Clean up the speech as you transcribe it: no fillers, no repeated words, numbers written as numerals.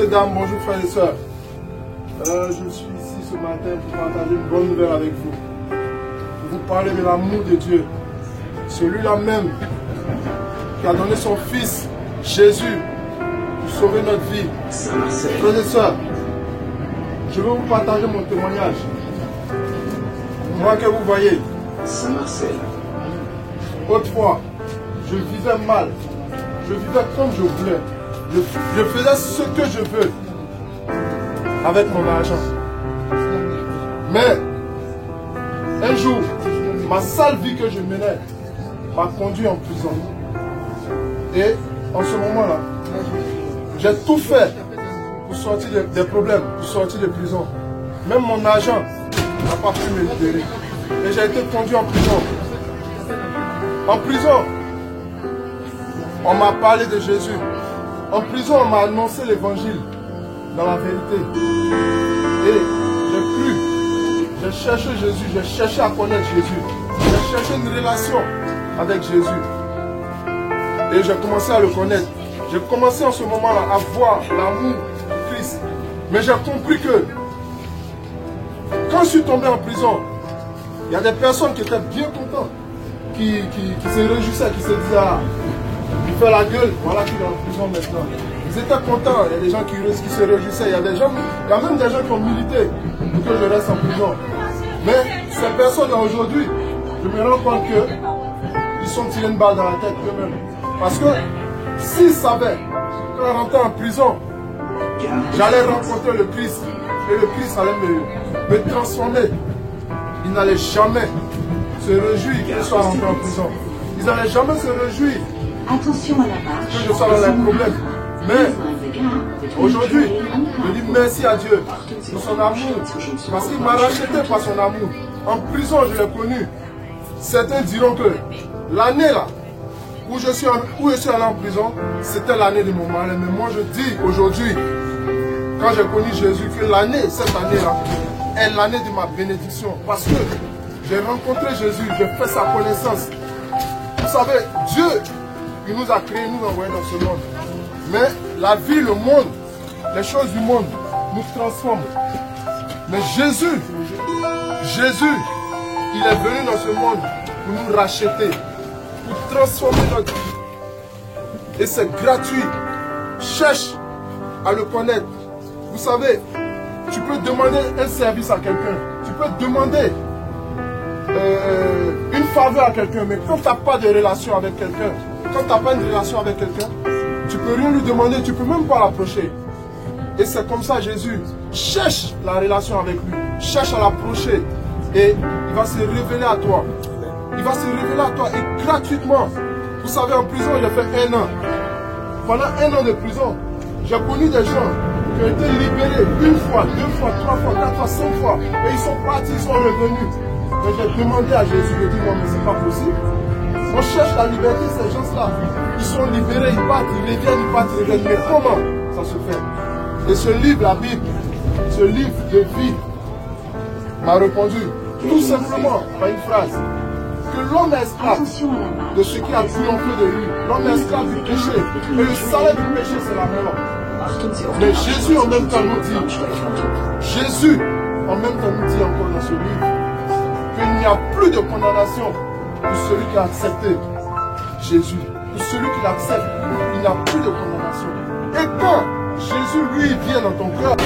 messieurs, dames, bonjour frères et sœurs. Je suis ici ce matin pour partager une bonne nouvelle avec vous. Pour vous parler de l'amour de Dieu. Celui-là même qui a donné son Fils, Jésus, pour sauver notre vie. Frères et sœurs, je vais vous partager mon témoignage. Moi que vous voyez, autrefois, je vivais mal. Je vivais comme je voulais. Je faisais ce que je veux avec mon argent. Mais un jour, ma sale vie que je menais m'a conduit en prison. Et en ce moment-là, j'ai tout fait pour sortir des problèmes, pour sortir de prison. Même mon argent n'a pas pu me libérer. Et j'ai été conduit en prison. En prison, on m'a parlé de Jésus. En prison, on m'a annoncé l'évangile dans la vérité. Et j'ai cru, j'ai cherché Jésus, j'ai cherché à connaître Jésus. J'ai cherché une relation avec Jésus. Et j'ai commencé à le connaître. J'ai commencé en ce moment-là à voir l'amour de Christ. Mais j'ai compris que quand je suis tombé en prison, il y a des personnes qui étaient bien contentes, qui se réjouissaient, qui se disaient, ah, il fait la gueule, voilà qu'il est en prison maintenant. Ils étaient contents, il y a des gens qui se réjouissaient, il y a même des gens qui ont milité pour que je reste en prison. Mais ces personnes-là aujourd'hui, je me rends compte qu'ils sont tirés une balle dans la tête eux-mêmes. Parce que s'ils savaient qu'en rentrant en prison, j'allais rencontrer le Christ et le Christ allait me transformer, ils n'allaient jamais se réjouir qu'ils soient rentrés en prison. Ils n'allaient jamais se réjouir attention à la marche, que je sois dans les problèmes. Mais aujourd'hui, je dis merci à Dieu pour son amour. Parce qu'il m'a racheté par son amour. En prison, je l'ai connu. Certains diront que l'année là, où je suis allé en prison, c'était l'année de mon malheur. Mais moi je dis aujourd'hui, quand j'ai connu Jésus, que cette année-là, est l'année de ma bénédiction. Parce que j'ai rencontré Jésus, j'ai fait sa connaissance. Vous savez, Dieu, il nous a créés, nous a envoyés dans ce monde. Mais la vie, le monde, les choses du monde nous transforment. Mais Jésus, il est venu dans ce monde pour nous racheter, pour transformer notre vie. Et c'est gratuit. Cherche à le connaître. Vous savez, tu peux demander un service à quelqu'un. Tu peux demander une faveur à quelqu'un. Mais quand tu n'as pas de relation avec quelqu'un, quand tu n'as pas une relation avec quelqu'un, tu peux rien lui demander, tu peux même pas l'approcher. Et c'est comme ça Jésus. Cherche la relation avec lui. Cherche à l'approcher. Et il va se révéler à toi. Il va se révéler à toi. Et gratuitement. Vous savez, en prison, j'ai fait 1 an. Pendant 1 an de prison, j'ai connu des gens qui ont été libérés 1 fois, 2 fois, 3 fois, 4 fois, 5 fois. Et ils sont partis, ils sont revenus. Et j'ai demandé à Jésus, je dis non mais c'est pas possible. On cherche la liberté, ces gens-là. Ils sont libérés, ils partent, ils reviennent, ils partent, ils reviennent. Mais comment ça se fait? Et ce livre, la Bible, ce livre de vie, m'a répondu tout simplement par une phrase. Que l'homme est esclave de ce qui a triomphé de lui. L'homme est esclave du péché. Et le salaire du péché, c'est la mort. Mais Jésus en même temps nous dit, Jésus en même temps nous dit encore dans ce livre, qu'il n'y a plus de condamnation pour celui qui a accepté Jésus. Pour celui qui l'accepte, il n'y a plus de condamnation. Et quand Jésus, lui, vient dans ton cœur,